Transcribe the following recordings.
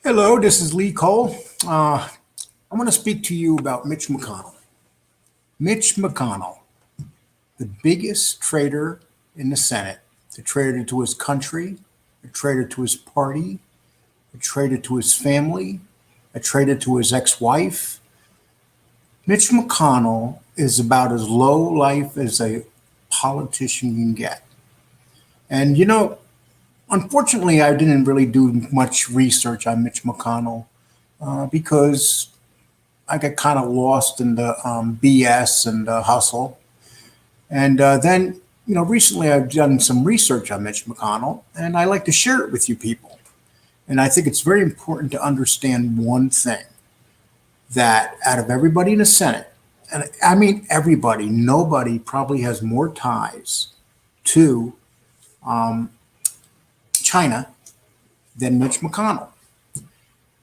Hello, this is Lee Cole. I want to speak to you about Mitch McConnell. Mitch McConnell, the biggest traitor in the Senate, a traitor to his country, a traitor to his party, a traitor to his family, a traitor to his ex-wife. Mitch McConnell is about as low life as a politician can get. And unfortunately, I didn't really do much research on Mitch McConnell because I got kind of lost in the BS and the hustle. And then, recently I've done some research on Mitch McConnell, and I like to share it with you people. And I think it's very important to understand one thing, that out of everybody in the Senate, and I mean everybody, nobody probably has more ties to China than Mitch McConnell.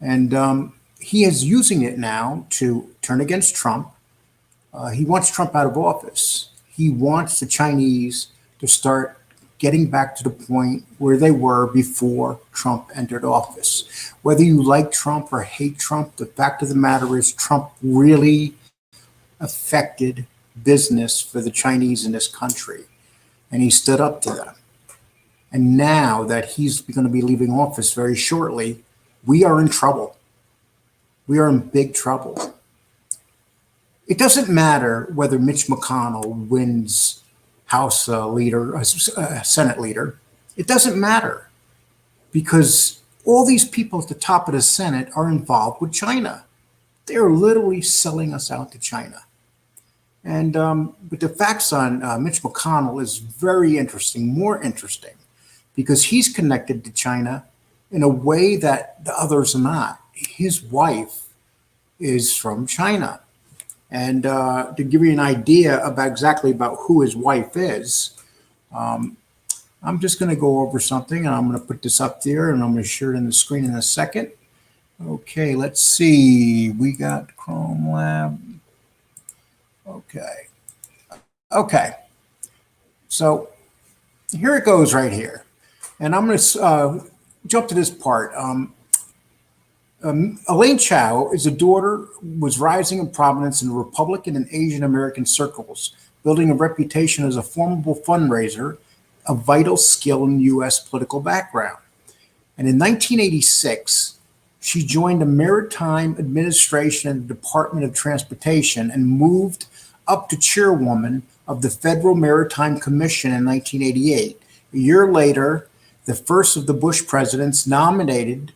And he is using it now to turn against Trump. He wants Trump out of office. He wants the Chinese to start getting back to the point where they were before Trump entered office. Whether you like Trump or hate Trump, the fact of the matter is Trump really affected business for the Chinese in this country, and he stood up to them. And now that he's going to be leaving office very shortly, we are in trouble. We are in big trouble. It doesn't matter whether Mitch McConnell wins House Senate leader. It doesn't matter because all these people at the top of the Senate are involved with China. They're literally selling us out to China. And but the facts on Mitch McConnell is very interesting, more interesting, because he's connected to China in a way that the others are not. His wife is from China. And to give you an idea about exactly about who his wife is, I'm just going to go over something, and I'm going to put this up there, and I'm going to share it in the screen in a second. Okay, let's see. We got Chrome Lab. Okay. So here it goes right here. And I'm going to jump to this part. Elaine Chao is a daughter, was rising in prominence in Republican and Asian American circles, building a reputation as a formidable fundraiser, a vital skill in U.S. political background. And in 1986, she joined the Maritime Administration and the Department of Transportation and moved up to chairwoman of the Federal Maritime Commission in 1988. A year later, the first of the Bush presidents nominated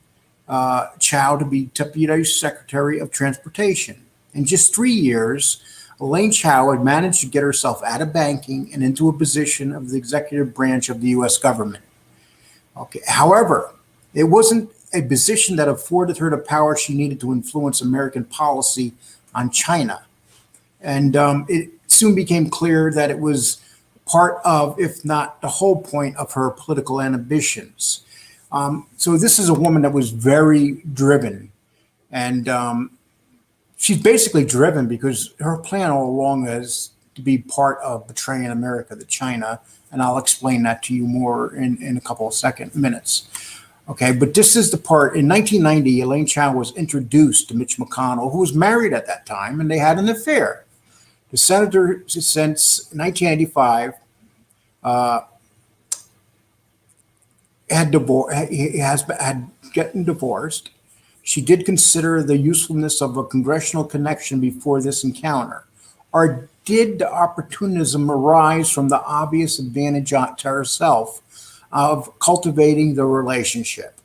Chao to be Deputy Secretary of Transportation. In just 3 years, Elaine Chao had managed to get herself out of banking and into a position of the executive branch of the U.S. government. Okay. However, it wasn't a position that afforded her the power she needed to influence American policy on China. And it soon became clear that it was part of, if not the whole point of her political ambitions. So this is a woman that was very driven, and she's basically driven because her plan all along is to be part of betraying America to China, and I'll explain that to you more in a couple of minutes. Okay, but this is the part. In 1990, Elaine Chao was introduced to Mitch McConnell, who was married at that time, and they had an affair. The senator, since 1985, had gotten divorced. She did consider the usefulness of a congressional connection before this encounter. Or did the opportunism arise from the obvious advantage to herself of cultivating the relationship?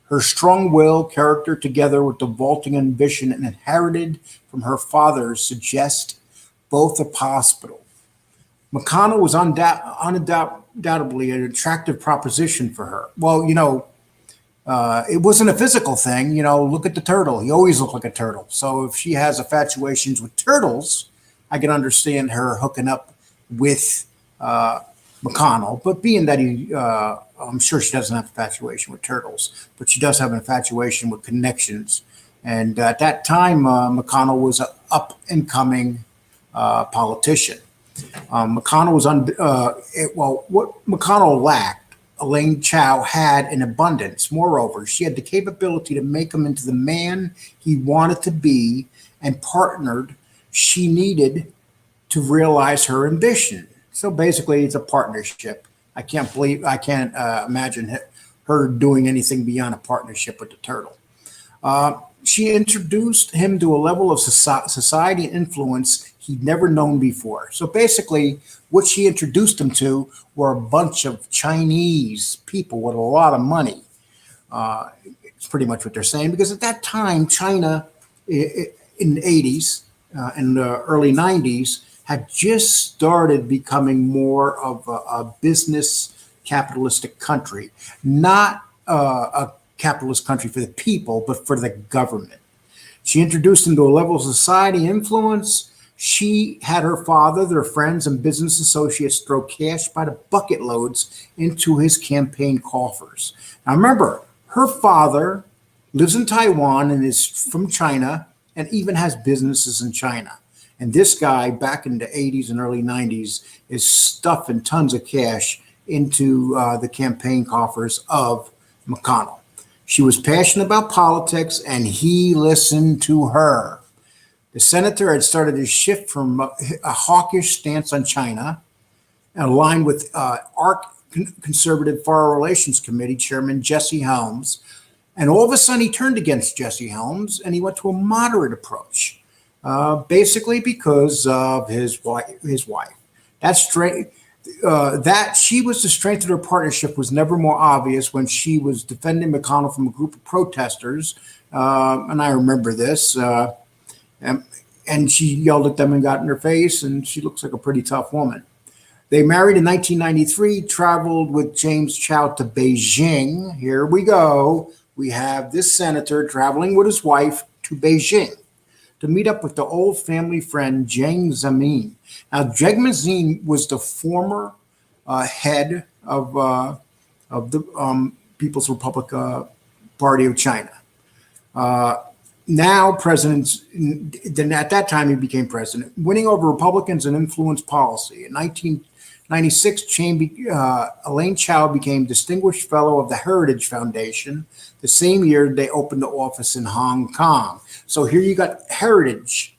Her strong will, character, together with the vaulting ambition and inherited from her father, suggest both are possible. McConnell was undoubtedly an attractive proposition for her. Well, it wasn't a physical thing. Look at the turtle. He always looked like a turtle. So if she has infatuations with turtles, I can understand her hooking up with McConnell. But being that I'm sure she doesn't have infatuation with turtles, but she does have an infatuation with connections. And at that time, McConnell was an up-and-coming politician. McConnell was what McConnell lacked Elaine Chao had in abundance. Moreover, she had the capability to make him into the man he wanted to be and partnered she needed to realize her ambition. So basically, it's a partnership. I can't imagine her doing anything beyond a partnership with the turtle. She introduced him to a level of society and influence he'd never known before. So basically, what she introduced him to were a bunch of Chinese people with a lot of money. It's pretty much what they're saying, because at that time, China in the 80s and the early 90s had just started becoming more of a business capitalistic country, not a capitalist country for the people, but for the government. She introduced him to a level of society influence. She had her father, their friends, and business associates throw cash by the bucket loads into his campaign coffers. Now remember, her father lives in Taiwan and is from China and even has businesses in China. And this guy, back in the 80s and early 90s, is stuffing tons of cash into the campaign coffers of McConnell. She was passionate about politics, and he listened to her. The senator had started to shift from a hawkish stance on China, aligned with ARC Conservative Foreign Relations Committee Chairman Jesse Helms. And all of a sudden, he turned against Jesse Helms, and he went to a moderate approach, basically because of his wife. That she was the strength of their partnership was never more obvious when she was defending McConnell from a group of protesters, and I remember this. And she yelled at them and got in their face, and she looks like a pretty tough woman. They married in 1993, traveled with James Chow to Beijing. Here we go. We have this senator traveling with his wife to Beijing to meet up with the old family friend, Jiang Zemin. Now, Jiang Zemin was the former head of the People's Republic Party of China. Now then at that time he became president, winning over Republicans and influenced policy. In 1996, Elaine Chao became Distinguished Fellow of the Heritage Foundation. The same year, they opened the office in Hong Kong. So here you got Heritage,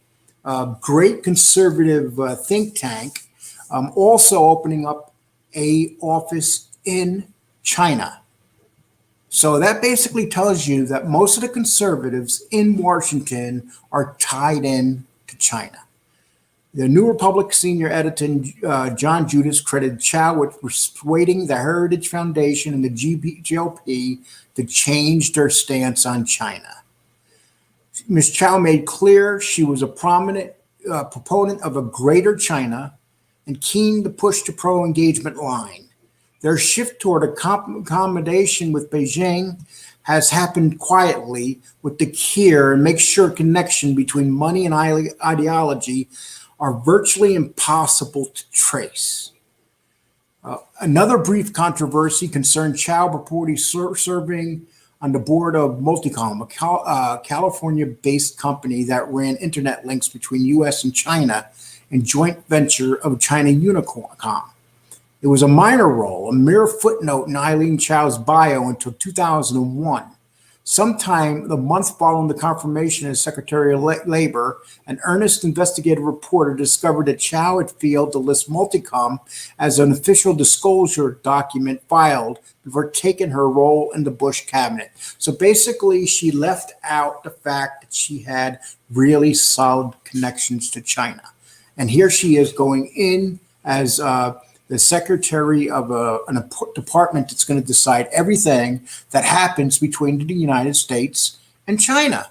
great conservative think tank, also opening up a office in China. So that basically tells you that most of the conservatives in Washington are tied in to China. The New Republic senior editor, John Judas, credited Chow with persuading the Heritage Foundation and the GOP to change their stance on China. Ms. Chow made clear she was a prominent proponent of a greater China and keen to push the pro-engagement line. Their shift toward accommodation with Beijing has happened quietly with the care and make sure connection between money and ideology are virtually impossible to trace. Another brief controversy concerned Chow reportedly serving on the board of Multicom, a California-based company that ran internet links between U.S. and China and joint venture of China Unicom. It was a minor role, a mere footnote in Eileen Chow's bio until 2001. Sometime the month following the confirmation as Secretary of Labor, an earnest investigative reporter discovered that Chow had failed to list Multicom as an official disclosure document filed before taking her role in the Bush cabinet. So basically, she left out the fact that she had really solid connections to China. And here she is going in as the secretary of a department that's going to decide everything that happens between the United States and China.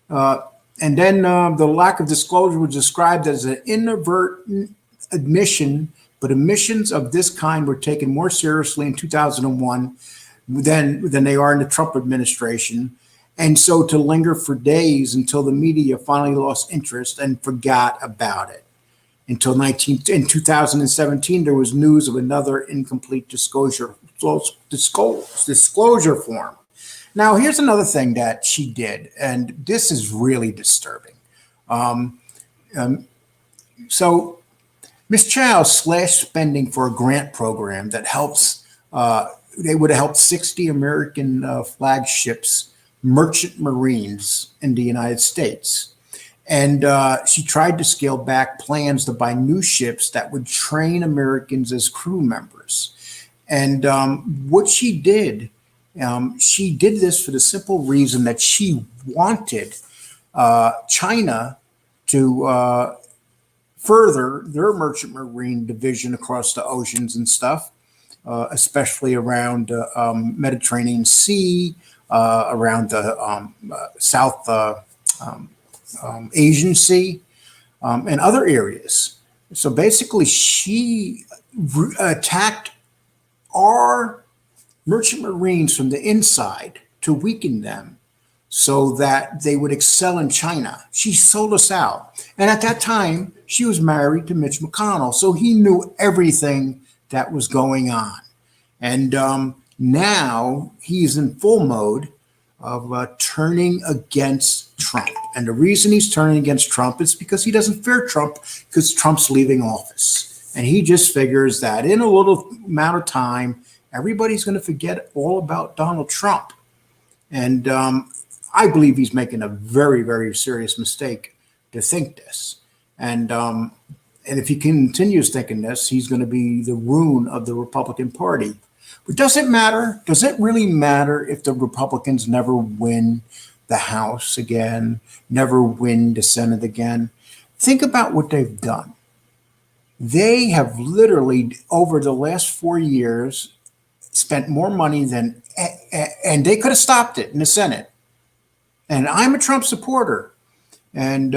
And then the lack of disclosure was described as an inadvertent admission, but admissions of this kind were taken more seriously in 2001 than they are in the Trump administration. And so to linger for days until the media finally lost interest and forgot about it. In 2017, there was news of another incomplete disclosure form. Now, here's another thing that she did, and this is really disturbing. So Ms. Chow slashed spending for a grant program that helps they would have helped 60 American flagships, merchant marines in the United States. And she tried to scale back plans to buy new ships that would train Americans as crew members. And what she did this for the simple reason that she wanted China to further their merchant marine division across the oceans and stuff, especially around Mediterranean Sea, around the South Asian Sea, and other areas. So basically, she attacked our merchant marines from the inside to weaken them so that they would excel in China. She sold us out. And at that time, she was married to Mitch McConnell, so he knew everything that was going on. And now he's in full mode of turning against Trump. And the reason he's turning against Trump is because he doesn't fear Trump, because Trump's leaving office. And he just figures that in a little amount of time, everybody's going to forget all about Donald Trump. And I believe he's making a very, very serious mistake to think this. And if he continues thinking this, he's going to be the ruin of the Republican Party. But does it matter? Does it really matter if the Republicans never win the House again, never win the Senate again? Think about what they've done. They have literally, over the last 4 years, spent more money than, and they could have stopped it in the Senate. And I'm a Trump supporter. And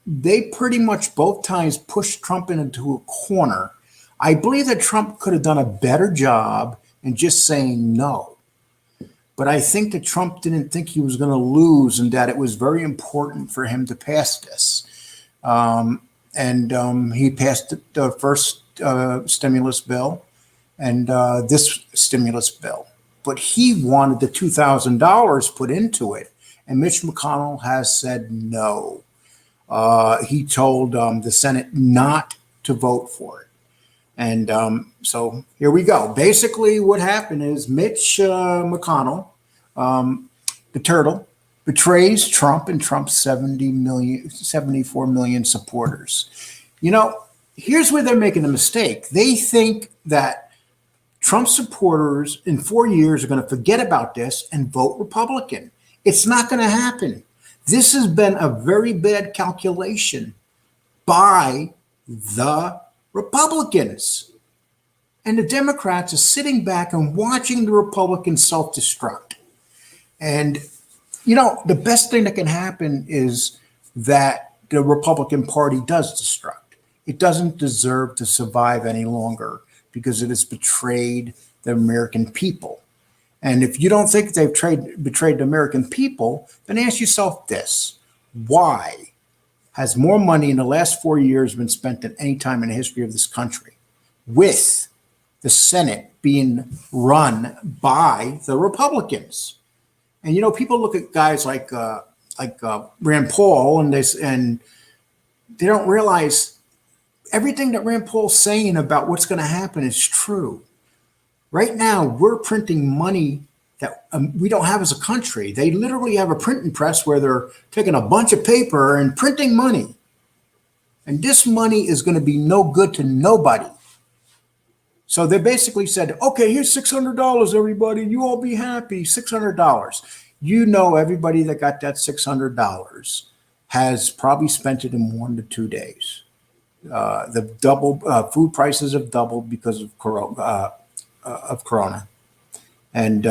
they pretty much both times pushed Trump into a corner. I believe that Trump could have done a better job in just saying no. But I think that Trump didn't think he was going to lose and that it was very important for him to pass this. He passed the first stimulus bill and this stimulus bill. But he wanted the $2,000 put into it. And Mitch McConnell has said no. He told the Senate not to vote for it. And so here we go. Basically, what happened is Mitch McConnell, the turtle, betrays Trump and Trump's 74 million supporters. You know, here's where they're making a mistake. They think that Trump supporters in 4 years are going to forget about this and vote Republican. It's not going to happen. This has been a very bad calculation by the Republicans. And the Democrats are sitting back and watching the Republicans self-destruct. And, you know, the best thing that can happen is that the Republican Party does destruct. It doesn't deserve to survive any longer because it has betrayed the American people. And if you don't think they've betrayed the American people, then ask yourself this. Why has more money in the last 4 years been spent than any time in the history of this country, with the Senate being run by the Republicans? And, you know, people look at guys like Rand Paul and they don't realize everything that Rand Paul's saying about what's going to happen is true. Right now, we're printing money that we don't have as a country. They literally have a printing press where they're taking a bunch of paper and printing money. And this money is going to be no good to nobody. So they basically said, okay, here's $600, everybody. You all be happy, $600. You know, everybody that got that $600 has probably spent it in 1 to 2 days. The food prices have doubled because of Corona. And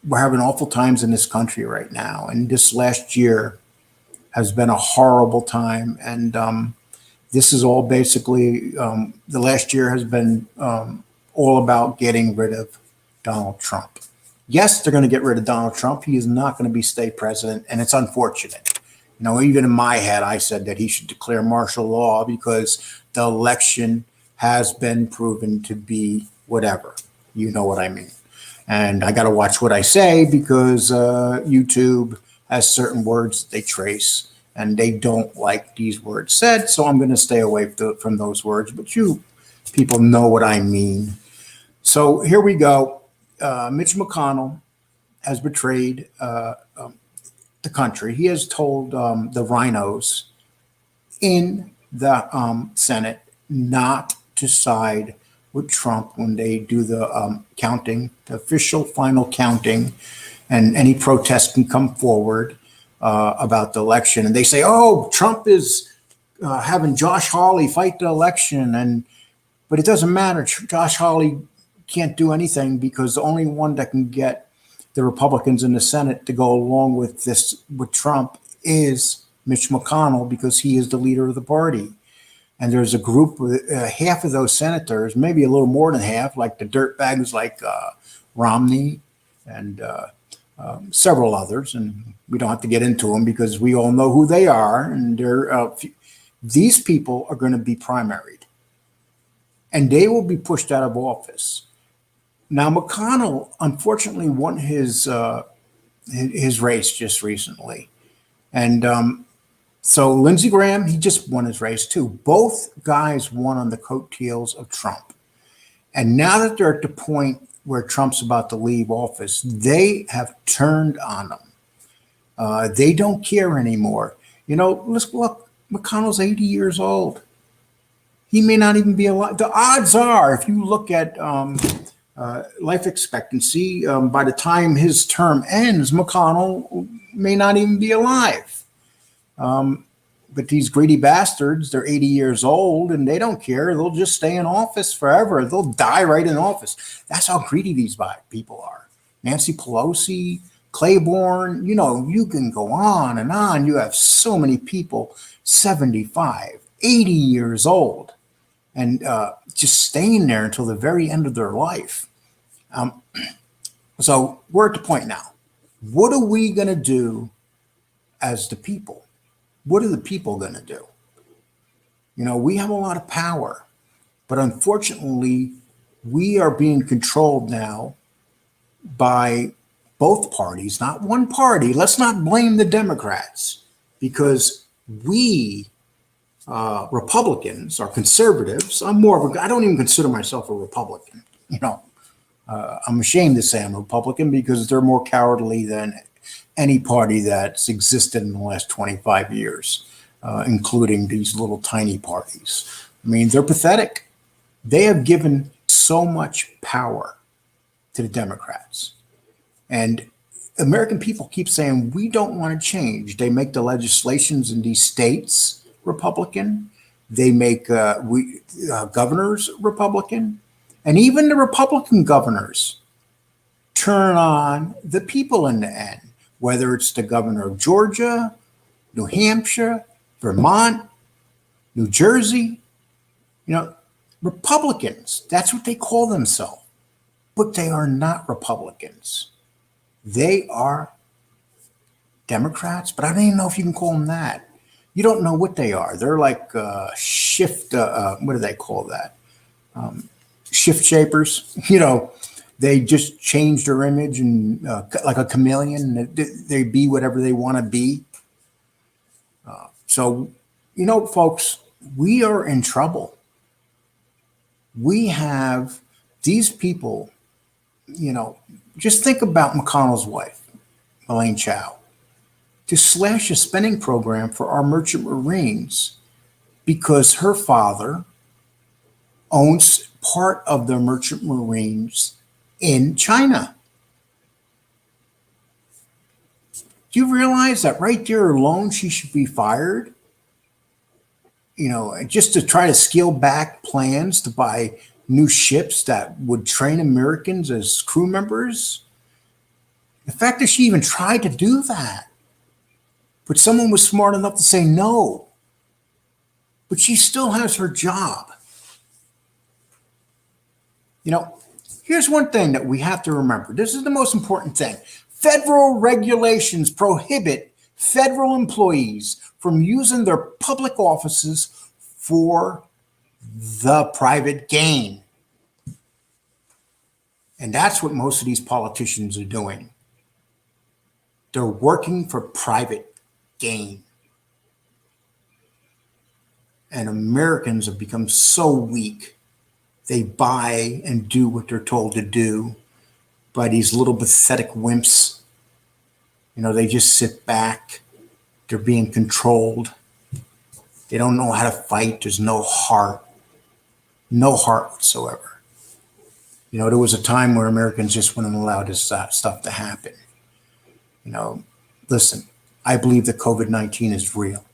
we're having awful times in this country right now. And this last year has been a horrible time. And this is all basically, the last year has been all about getting rid of Donald Trump. Yes, they're going to get rid of Donald Trump. He is not going to be state president. And it's unfortunate. You know, even in my head, I said that he should declare martial law because the election has been proven to be whatever. You know what I mean. And I got to watch what I say because YouTube has certain words that they trace and they don't like these words said. So I'm going to stay away from those words. But you people know what I mean. So here we go. Mitch McConnell has betrayed the country. He has told the rhinos in the Senate not to side with Trump when they do the counting, the official final counting, and any protest can come forward about the election. And they say, oh, Trump is having Josh Hawley fight the election. But it doesn't matter. Josh Hawley can't do anything because the only one that can get the Republicans in the Senate to go along with this, with Trump, is Mitch McConnell, because he is the leader of the party. And there's a group, half of those senators, maybe a little more than half, like the dirtbags like Romney and several others. And we don't have to get into them because we all know who they are. And these people are going to be primaried. And they will be pushed out of office. Now, McConnell, unfortunately, won his race just recently. And so Lindsey Graham, he just won his race too. Both guys won on the coattails of Trump. And now that they're at the point where Trump's about to leave office, they have turned on him. They don't care anymore. Let's look, McConnell's 80 years old. He may not even be alive. The odds are, if you look at life expectancy, by the time his term ends, McConnell may not even be alive. But these greedy bastards, they're 80 years old and they don't care. They'll just stay in office forever. They'll die right in office. That's how greedy these people are. Nancy Pelosi, Claiborne, you can go on and on. You have so many people, 75, 80 years old, and just staying there until the very end of their life. So we're at the point now. What are we going to do as the people? What are the people going to do? We have a lot of power, but unfortunately, we are being controlled now by both parties, not one party. Let's not blame the Democrats, because we Republicans are conservatives. I don't even consider myself a Republican. I'm ashamed to say I'm a Republican because they're more cowardly than any party that's existed in the last 25 years, including these little tiny parties. I mean, they're pathetic. They have given so much power to the Democrats. And American people keep saying, we don't want to change. They make the legislations in these states Republican. They make governors Republican. And even the Republican governors turn on the people in the end, whether it's the governor of Georgia, New Hampshire, Vermont, New Jersey. Republicans, that's what they call themselves. But they are not Republicans. They are Democrats, but I don't even know if you can call them that. You don't know what they are. They're like shift, what do they call that? Shift shapers. They just change their image and like a chameleon, they be whatever they want to be. So, folks, we are in trouble. We have these people, just think about McConnell's wife, Elaine Chao, to slash a spending program for our merchant marines because her father owns part of the merchant marines in China. Do you realize that right there alone, she should be fired? Just to try to scale back plans to buy new ships that would train Americans as crew members. The fact that she even tried to do that, but someone was smart enough to say no. But she still has her job. Here's one thing that we have to remember. This is the most important thing. Federal regulations prohibit federal employees from using their public offices for the private gain. And that's what most of these politicians are doing. They're working for private gain. And Americans have become so weak. They buy and do what they're told to do. by these little pathetic wimps. They just sit back. They're being controlled. They don't know how to fight. There's no heart whatsoever. There was a time where Americans just wouldn't allow this stuff to happen. Listen, I believe that COVID-19 is real.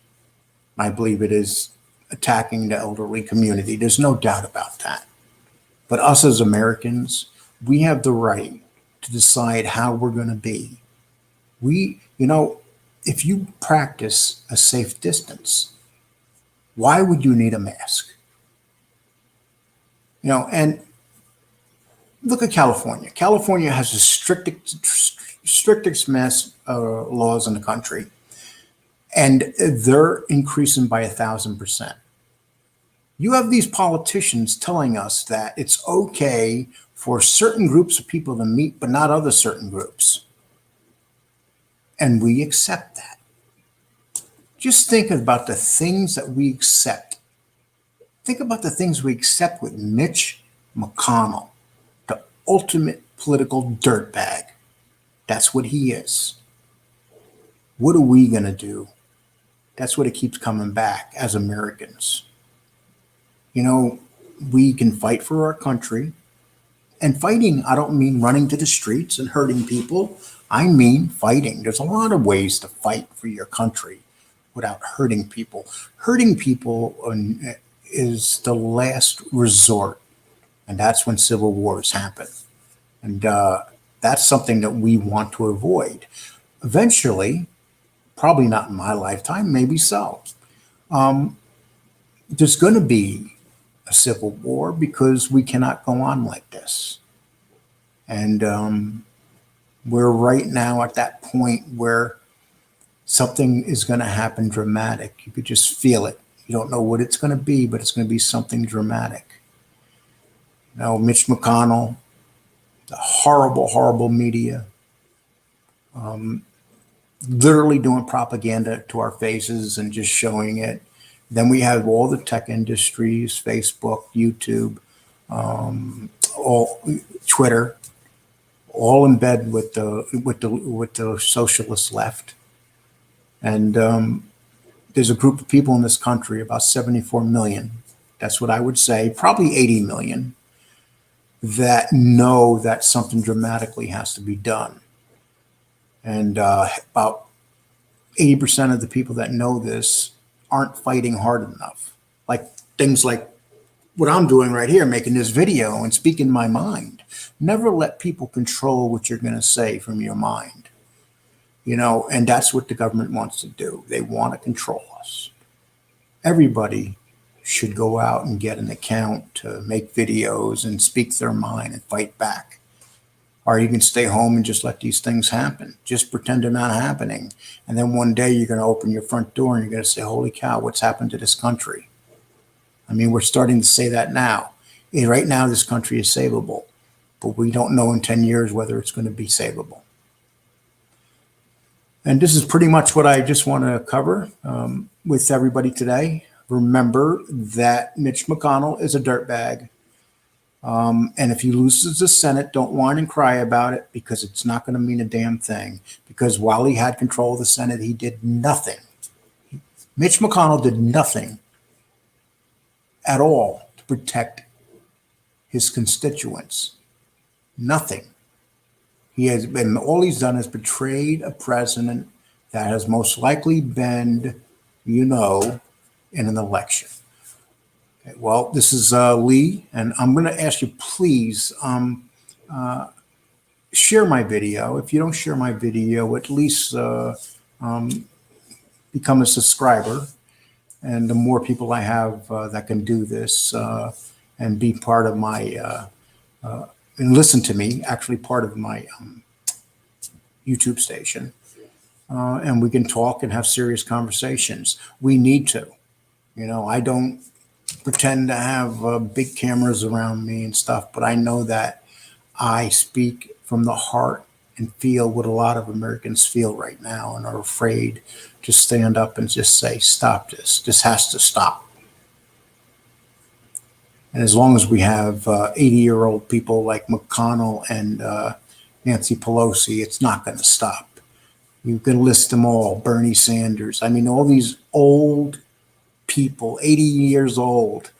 I believe it is attacking the elderly community. There's no doubt about that. But us as Americans, we have the right to decide how we're going to be. If you practice a safe distance, why would you need a mask? And look at California. California has the strictest mask laws in the country, and they're increasing by 1,000%. You have these politicians telling us that it's okay for certain groups of people to meet, but not other certain groups. And we accept that. Just think about the things that we accept. Think about the things we accept with Mitch McConnell, the ultimate political dirtbag. That's what he is. What are we going to do? That's what it keeps coming back as Americans. We can fight for our country. And fighting, I don't mean running to the streets and hurting people. I mean fighting. There's a lot of ways to fight for your country without hurting people. Hurting people is the last resort. And that's when civil wars happen. And that's something that we want to avoid. Eventually, probably not in my lifetime, maybe so. There's going to be a civil war because we cannot go on like this. And we're right now at that point where something is going to happen dramatic. You could just feel it. You don't know what it's going to be, but it's going to be something dramatic. Mitch McConnell, the horrible, horrible media, literally doing propaganda to our faces and just showing it. Then we have all the tech industries, Facebook, YouTube, all Twitter, all in bed with the socialist left. And there's a group of people in this country, about 74 million. That's what I would say, probably 80 million, that know that something dramatically has to be done. And about 80% of the people that know this aren't fighting hard enough. Like things like what I'm doing right here, making this video and speaking my mind. Never let people control what you're going to say from your mind. And that's what the government wants to do. They want to control us. Everybody should go out and get an account to make videos and speak their mind and fight back. Or you can stay home and just let these things happen. Just pretend they're not happening. And then one day you're going to open your front door and you're going to say, holy cow, what's happened to this country? I mean, we're starting to say that now. Right now, this country is savable. But we don't know in 10 years whether it's going to be savable. And this is pretty much what I just want to cover with everybody today. Remember that Mitch McConnell is a dirtbag. And if he loses the Senate, don't whine and cry about it, because it's not going to mean a damn thing. Because while he had control of the Senate, he did nothing. Mitch McConnell did nothing at all to protect his constituents. Nothing. All he's done is betrayed a president that has most likely been, in an election. Okay, well, this is Lee, and I'm going to ask you, please share my video. If you don't share my video, at least become a subscriber. And the more people I have that can do this and be part of my, and listen to me, actually part of my YouTube station. And we can talk and have serious conversations. We need to. I don't pretend to have big cameras around me and stuff, but I know that I speak from the heart and feel what a lot of Americans feel right now and are afraid to stand up and just say, stop this. This has to stop. And as long as we have 80-year-old people like McConnell Nancy Pelosi. It's not going to stop. You can list them all. Bernie Sanders. I mean, all these old people, 80 years old,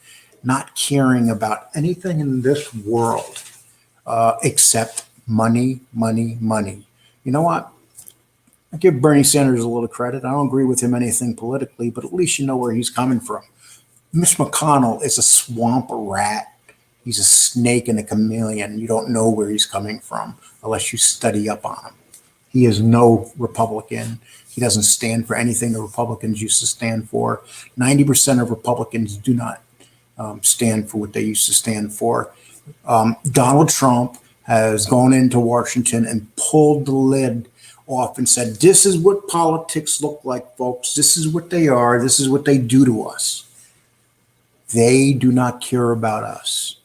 not caring about anything in this world except money, money, money. You know what? I give Bernie Sanders a little credit. I don't agree with him anything politically, but at least you know where he's coming from. Mitch McConnell is a swamp rat. He's a snake and a chameleon. You don't know where he's coming from unless you study up on him. He is no Republican. He doesn't stand for anything the Republicans used to stand for. 90% of Republicans do not stand for what they used to stand for. Donald Trump has gone into Washington and pulled the lid off and said, this is what politics look like, folks. This is what they are. This is what they do to us. They do not care about us.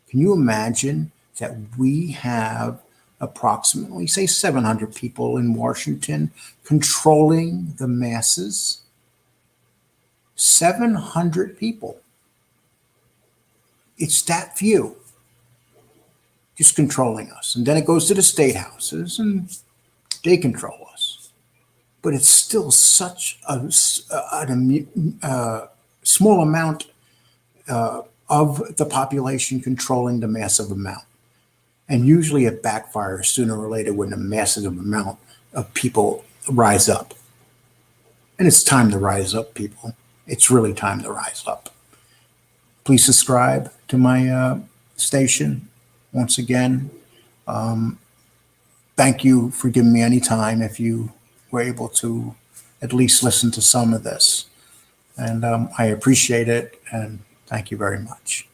Can you imagine that we have approximately, say, 700 people in Washington controlling the masses? 700 people. It's that few just controlling us. And then it goes to the state houses and they control us. But it's still such a small amount of the population controlling the massive amount. And usually it backfires sooner or later when the massive amount of people rise up. And it's time to rise up, people. It's really time to rise up. Please subscribe to my station. Once again, thank you for giving me any time if you were able to at least listen to some of this. And I appreciate it, and thank you very much.